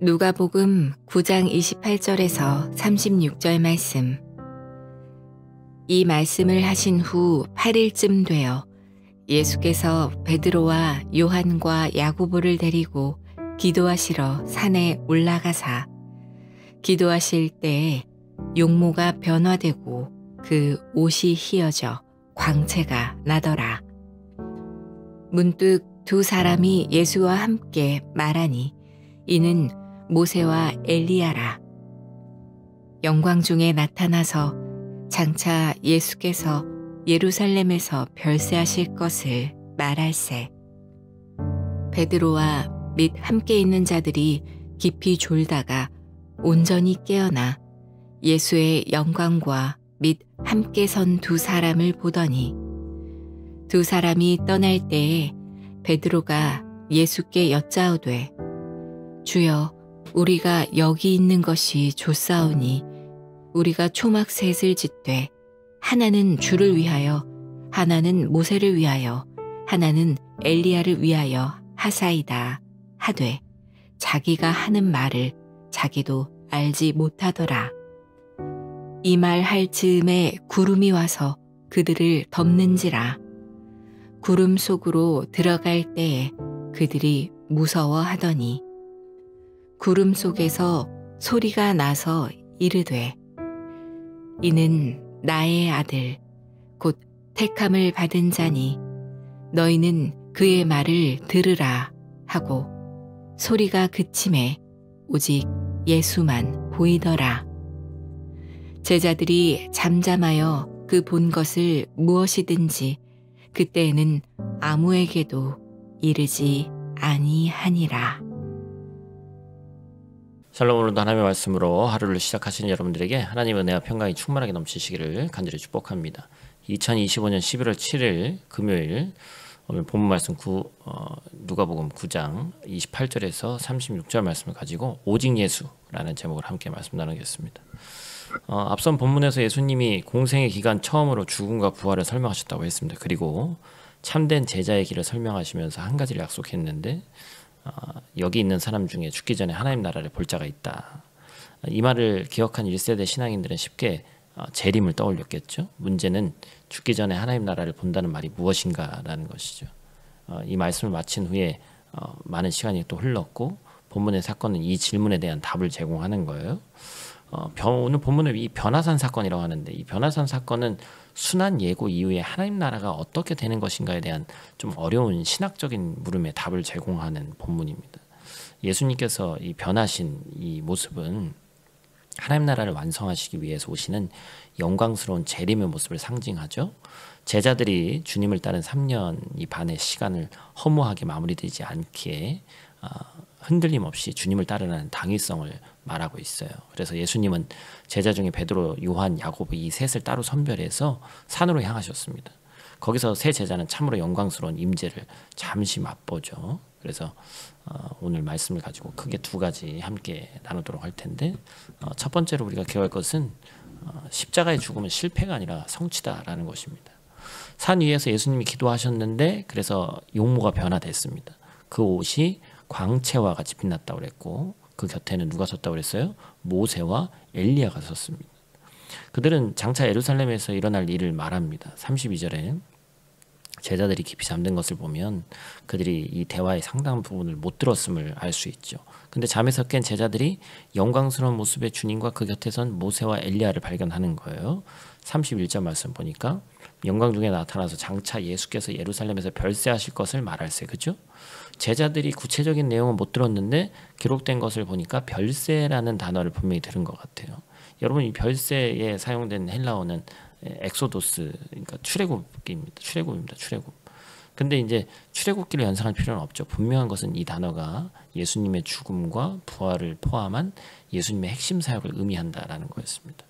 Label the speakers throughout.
Speaker 1: 누가복음 9장 28절에서 36절 말씀. 이 말씀을 하신 후 8일쯤 되어 예수께서 베드로와 요한과 야고보를 데리고 기도하시러 산에 올라가사 기도하실 때에 용모가 변화되고 그 옷이 휘어져 광채가 나더라. 문득 두 사람이 예수와 함께 말하니 이는 모세와 엘리야라. 영광 중에 나타나서 장차 예수께서 예루살렘에서 별세하실 것을 말할세. 베드로와 및 함께 있는 자들이 깊이 졸다가 온전히 깨어나 예수의 영광과 및 함께 선 두 사람을 보더니 두 사람이 떠날 때에 베드로가 예수께 여짜오되 주여 우리가 여기 있는 것이 좋사오니 우리가 초막 셋을 짓되 하나는 주를 위하여 하나는 모세를 위하여 하나는 엘리야를 위하여 하사이다 하되 자기가 하는 말을 자기도 알지 못하더라. 이 말 할 즈음에 구름이 와서 그들을 덮는지라. 구름 속으로 들어갈 때에 그들이 무서워하더니 구름 속에서 소리가 나서 이르되 이는 나의 아들 곧 택함을 받은 자니 너희는 그의 말을 들으라 하고 소리가 그침에 오직 예수만 보이더라. 제자들이 잠잠하여 그 본 것을 무엇이든지 그때에는 아무에게도 이르지 아니하니라.
Speaker 2: 샬롬. 오늘도 하나님의 말씀으로 하루를 시작하시는 여러분들에게 하나님의 은혜와 평강이 충만하게 넘치시기를 간절히 축복합니다. 2025년 11월 7일 금요일 오늘 본문 말씀 누가복음 9장 28절에서 36절 말씀을 가지고 오직 예수라는 제목을 함께 말씀 나누겠습니다. 앞선 본문에서 예수님이 공생의 기간 처음으로 죽음과 부활을 설명하셨다고 했습니다. 그리고 참된 제자의 길을 설명하시면서 한 가지를 약속했는데 여기 있는 사람 중에 죽기 전에 하나님 나라를 볼 자가 있다. 이 말을 기억한 1세대 신앙인들은 쉽게 재림을 떠올렸겠죠. 문제는 죽기 전에 하나님 나라를 본다는 말이 무엇인가라는 것이죠. 이 말씀을 마친 후에 많은 시간이 또 흘렀고 본문의 사건은 이 질문에 대한 답을 제공하는 거예요. 오늘 본문은 이 변화산 사건이라고 하는데 이 변화산 사건은 순환 예고 이후에 하나님 나라가 어떻게 되는 것인가에 대한 좀 어려운 신학적인 물음에 답을 제공하는 본문입니다. 예수님께서 이 변하신 이 모습은 하나님 나라를 완성하시기 위해서 오시는 영광스러운 재림의 모습을 상징하죠. 제자들이 주님을 따른 3년 반의 시간을 허무하게 마무리되지 않기에 흔들림 없이 주님을 따르는 당위성을 말하고 있어요. 그래서 예수님은 제자 중에 베드로, 요한, 야고보 이 셋을 따로 선별해서 산으로 향하셨습니다. 거기서 세 제자는 참으로 영광스러운 임재를 잠시 맛보죠. 그래서 오늘 말씀을 가지고 크게 두 가지 함께 나누도록 할 텐데 첫 번째로 우리가 기억할 것은 십자가의 죽음은 실패가 아니라 성취다라는 것입니다. 산 위에서 예수님이 기도하셨는데 그래서 용모가 변화됐습니다. 그 옷이 광채와 같이 빛났다고 그랬고 그 곁에는 누가 섰다고 그랬어요? 모세와 엘리야가 섰습니다. 그들은 장차 예루살렘에서 일어날 일을 말합니다. 32절에 제자들이 깊이 잠든 것을 보면 그들이 이 대화의 상당 부분을 못 들었음을 알 수 있죠. 근데 잠에서 깬 제자들이 영광스러운 모습의 주님과 그 곁에 선 모세와 엘리야를 발견하는 거예요. 31절 말씀 보니까 영광 중에 나타나서 장차 예수께서 예루살렘에서 별세하실 것을 말할세. 그죠? 제자들이 구체적인 내용은 못 들었는데 기록된 것을 보니까 별세라는 단어를 분명히 들은 것 같아요. 여러분 이 별세에 사용된 헬라어는 엑소도스, 그러니까 출애굽입니다. 출애굽. 근데 이제 출애굽기를 연상할 필요는 없죠. 분명한 것은 이 단어가 예수님의 죽음과 부활을 포함한 예수님의 핵심 사역을 의미한다라는 거였습니다.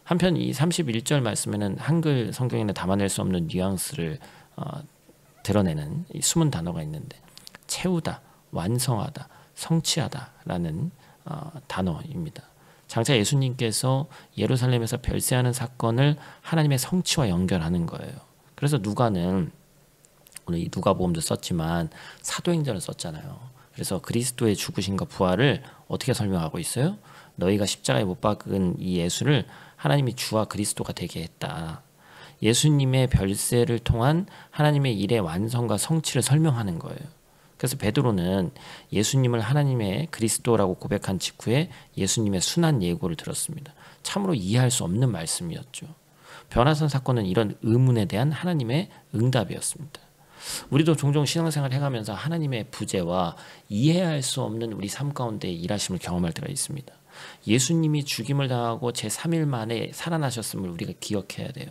Speaker 2: 한편 이 31절 말씀에는 한글 성경에는 담아낼 수 없는 뉘앙스를 드러내는 이 숨은 단어가 있는데 채우다, 완성하다, 성취하다라는 단어입니다. 장차 예수님께서 예루살렘에서 별세하는 사건을 하나님의 성취와 연결하는 거예요. 그래서 누가는 오늘 이 누가복음도 썼지만 사도행전을 썼잖아요. 그래서 그리스도의 죽으심과 부활을 어떻게 설명하고 있어요? 너희가 십자가에 못 박은 이 예수를 하나님이 주와 그리스도가 되게 했다. 예수님의 별세를 통한 하나님의 일의 완성과 성취를 설명하는 거예요. 그래서 베드로는 예수님을 하나님의 그리스도라고 고백한 직후에 예수님의 순한 예고를 들었습니다. 참으로 이해할 수 없는 말씀이었죠. 변화산 사건은 이런 의문에 대한 하나님의 응답이었습니다. 우리도 종종 신앙생활을 해가면서 하나님의 부재와 이해할 수 없는 우리 삶 가운데 일하심을 경험할 때가 있습니다. 예수님이 죽임을 당하고 제3일 만에 살아나셨음을 우리가 기억해야 돼요.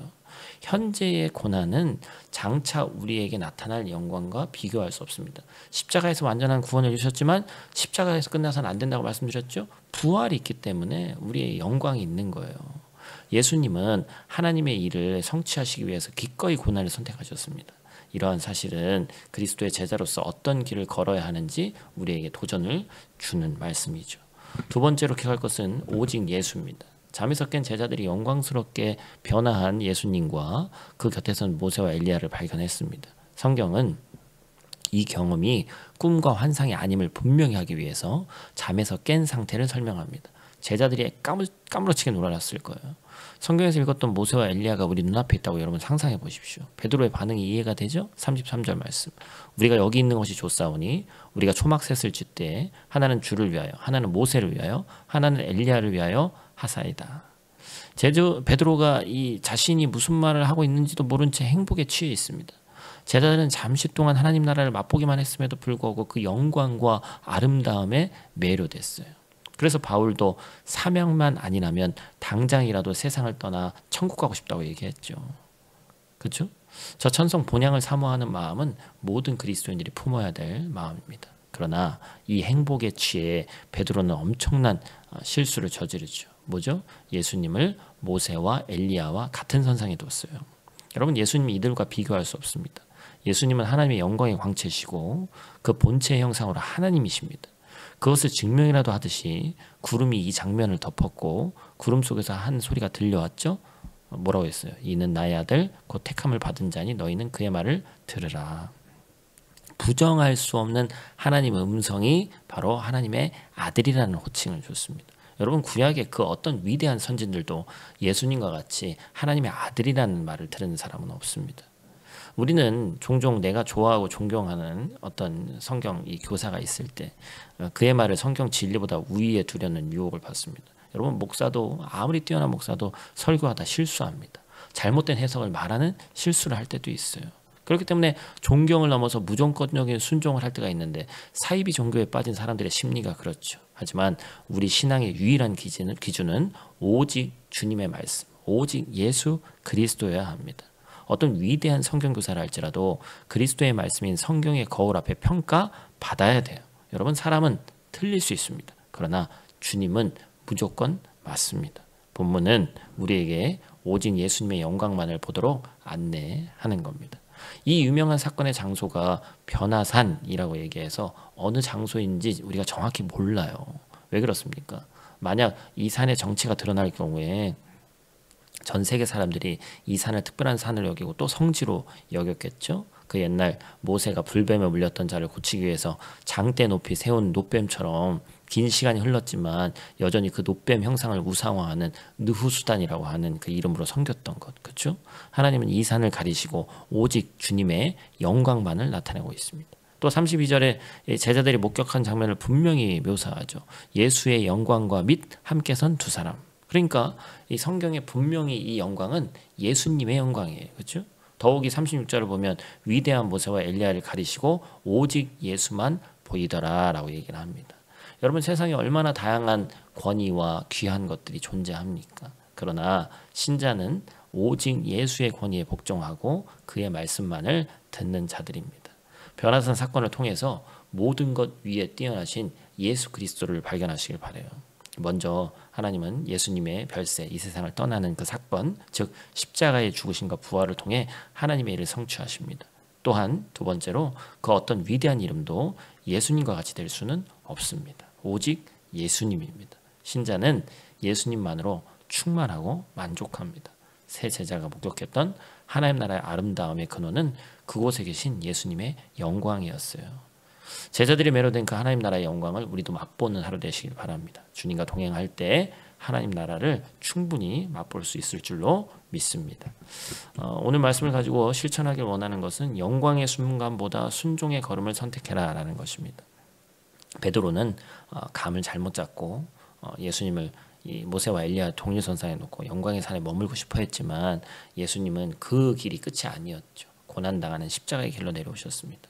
Speaker 2: 현재의 고난은 장차 우리에게 나타날 영광과 비교할 수 없습니다. 십자가에서 완전한 구원을 주셨지만 십자가에서 끝나서는 안 된다고 말씀드렸죠. 부활이 있기 때문에 우리의 영광이 있는 거예요. 예수님은 하나님의 일을 성취하시기 위해서 기꺼이 고난을 선택하셨습니다. 이러한 사실은 그리스도의 제자로서 어떤 길을 걸어야 하는지 우리에게 도전을 주는 말씀이죠. 두 번째로 기억할 것은 오직 예수입니다. 잠에서 깬 제자들이 영광스럽게 변화한 예수님과 그 곁에선 모세와 엘리야를 발견했습니다. 성경은 이 경험이 꿈과 환상이 아님을 분명히 하기 위해서 잠에서 깬 상태를 설명합니다. 제자들이 까무러치게 놀랐을 거예요. 성경에서 읽었던 모세와 엘리야가 우리 눈앞에 있다고 여러분 상상해 보십시오. 베드로의 반응이 이해가 되죠? 33절 말씀. 우리가 여기 있는 것이 좋사오니 우리가 초막셋을 쥐때 하나는 주를 위하여 하나는 모세를 위하여 하나는 엘리야를 위하여 하사이다. 베드로가 이 자신이 무슨 말을 하고 있는지도 모른 채 행복에 취해 있습니다. 제자들은 잠시 동안 하나님 나라를 맛보기만 했음에도 불구하고 그 영광과 아름다움에 매료됐어요. 그래서 바울도 사명만 아니라면 당장이라도 세상을 떠나 천국 가고 싶다고 얘기했죠. 그렇죠? 저 천성 본향을 사모하는 마음은 모든 그리스도인들이 품어야 될 마음입니다. 그러나 이 행복에 취해 베드로는 엄청난 실수를 저지르죠. 뭐죠? 예수님을 모세와 엘리야와 같은 선상에 뒀어요. 여러분, 예수님이 이들과 비교할 수 없습니다. 예수님은 하나님의 영광의 광채시고 그 본체의 형상으로 하나님이십니다. 그것을 증명이라도 하듯이 구름이 이 장면을 덮었고 구름 속에서 한 소리가 들려왔죠. 뭐라고 했어요? 이는 나의 아들 곧 택함을 받은 자니 너희는 그의 말을 들으라. 부정할 수 없는 하나님의 음성이 바로 하나님의 아들이라는 호칭을 줬습니다. 여러분, 구약의 그 어떤 위대한 선진들도 예수님과 같이 하나님의 아들이라는 말을 들은 사람은 없습니다. 우리는 종종 내가 좋아하고 존경하는 어떤 성경 이 교사가 있을 때 그의 말을 성경 진리보다 우위에 두려는 유혹을 받습니다. 여러분, 목사도 아무리 뛰어난 목사도 설교하다 실수합니다. 잘못된 해석을 말하는 실수를 할 때도 있어요. 그렇기 때문에 존경을 넘어서 무조건적인 순종을 할 때가 있는데 사이비 종교에 빠진 사람들의 심리가 그렇죠. 하지만 우리 신앙의 유일한 기준은 오직 주님의 말씀, 오직 예수 그리스도여야 합니다. 어떤 위대한 성경교사를 할지라도 그리스도의 말씀인 성경의 거울 앞에 평가받아야 돼요. 여러분, 사람은 틀릴 수 있습니다. 그러나 주님은 무조건 맞습니다. 본문은 우리에게 오직 예수님의 영광만을 보도록 안내하는 겁니다. 이 유명한 사건의 장소가 변화산이라고 얘기해서 어느 장소인지 우리가 정확히 몰라요. 왜 그렇습니까? 만약 이 산의 정체가 드러날 경우에 전 세계 사람들이 이 산을 특별한 산을 여기고 또 성지로 여겼겠죠. 그 옛날 모세가 불뱀에 물렸던 자를 고치기 위해서 장대 높이 세운 놋뱀처럼 긴 시간이 흘렀지만 여전히 그 놋뱀 형상을 우상화하는 느후수단이라고 하는 그 이름으로 섬겼던 것. 그렇죠? 하나님은 이 산을 가리시고 오직 주님의 영광만을 나타내고 있습니다. 또 32절에 제자들이 목격한 장면을 분명히 묘사하죠. 예수의 영광과 및 함께 선 두 사람. 그러니까 이 성경에 분명히 이 영광은 예수님의 영광이에요. 그렇죠? 더욱이 36절을 보면 위대한 모세와 엘리야를 가리시고 오직 예수만 보이더라라고 얘기를 합니다. 여러분, 세상에 얼마나 다양한 권위와 귀한 것들이 존재합니까? 그러나 신자는 오직 예수의 권위에 복종하고 그의 말씀만을 듣는 자들입니다. 변화산 사건을 통해서 모든 것 위에 뛰어나신 예수 그리스도를 발견하시길 바라요. 먼저 하나님은 예수님의 별세, 이 세상을 떠나는 그 사건, 즉 십자가의 죽으심과 부활을 통해 하나님의 일을 성취하십니다. 또한 두 번째로 그 어떤 위대한 이름도 예수님과 같이 될 수는 없습니다. 오직 예수님입니다. 신자는 예수님만으로 충만하고 만족합니다. 새 제자가 목격했던 하나님 나라의 아름다움의 근원은 그곳에 계신 예수님의 영광이었어요. 제자들이 매료된 그 하나님 나라의 영광을 우리도 맛보는 하루 되시길 바랍니다. 주님과 동행할 때 하나님 나라를 충분히 맛볼 수 있을 줄로 믿습니다. 오늘 말씀을 가지고 실천하길 원하는 것은 영광의 순간보다 순종의 걸음을 선택해라 라는 것입니다. 베드로는 감을 잘못 잡고 예수님을 이 모세와 엘리야 동일선상에 놓고 영광의 산에 머물고 싶어 했지만 예수님은 그 길이 끝이 아니었죠. 고난당하는 십자가의 길로 내려오셨습니다.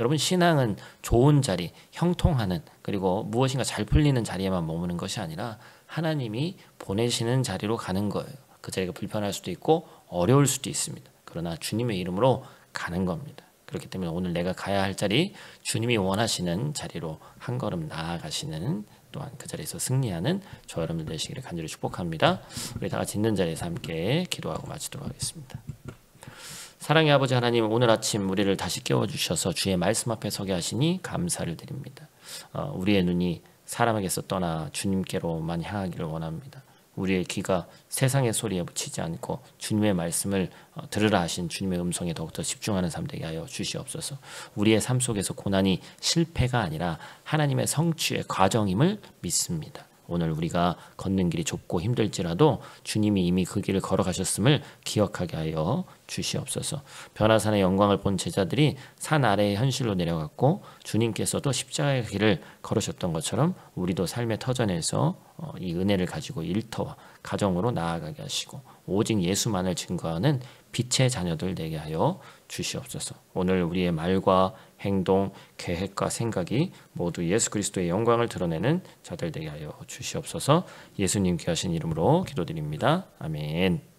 Speaker 2: 여러분, 신앙은 좋은 자리, 형통하는, 그리고 무엇인가 잘 풀리는 자리에만 머무는 것이 아니라 하나님이 보내시는 자리로 가는 거예요. 그 자리가 불편할 수도 있고 어려울 수도 있습니다. 그러나 주님의 이름으로 가는 겁니다. 그렇기 때문에 오늘 내가 가야 할 자리, 주님이 원하시는 자리로 한 걸음 나아가시는, 또한 그 자리에서 승리하는 저 여러분들 되시기를 간절히 축복합니다. 우리 다 같이 있는 자리에서 함께 기도하고 마치도록 하겠습니다. 사랑의 아버지 하나님, 오늘 아침 우리를 다시 깨워주셔서 주의 말씀 앞에 서게 하시니 감사를 드립니다. 우리의 눈이 사람에게서 떠나 주님께로만 향하기를 원합니다. 우리의 귀가 세상의 소리에 묻히지 않고 주님의 말씀을 들으라 하신 주님의 음성에 더욱더 집중하는 삶 되게 하여 주시옵소서. 우리의 삶 속에서 고난이 실패가 아니라 하나님의 성취의 과정임을 믿습니다. 오늘 우리가 걷는 길이 좁고 힘들지라도 주님이 이미 그 길을 걸어가셨음을 기억하게 하여 주시옵소서. 변화산의 영광을 본 제자들이 산 아래의 현실로 내려갔고 주님께서도 십자가의 길을 걸으셨던 것처럼 우리도 삶의 터전에서 이 은혜를 가지고 일터와 가정으로 나아가게 하시고 오직 예수만을 증거하는 빛의 자녀들 되게 하여 주시옵소서. 오늘 우리의 말과 행동, 계획과 생각이 모두 예수 그리스도의 영광을 드러내는 자들 되게 하여 주시옵소서. 예수님 귀하신 이름으로 기도드립니다. 아멘.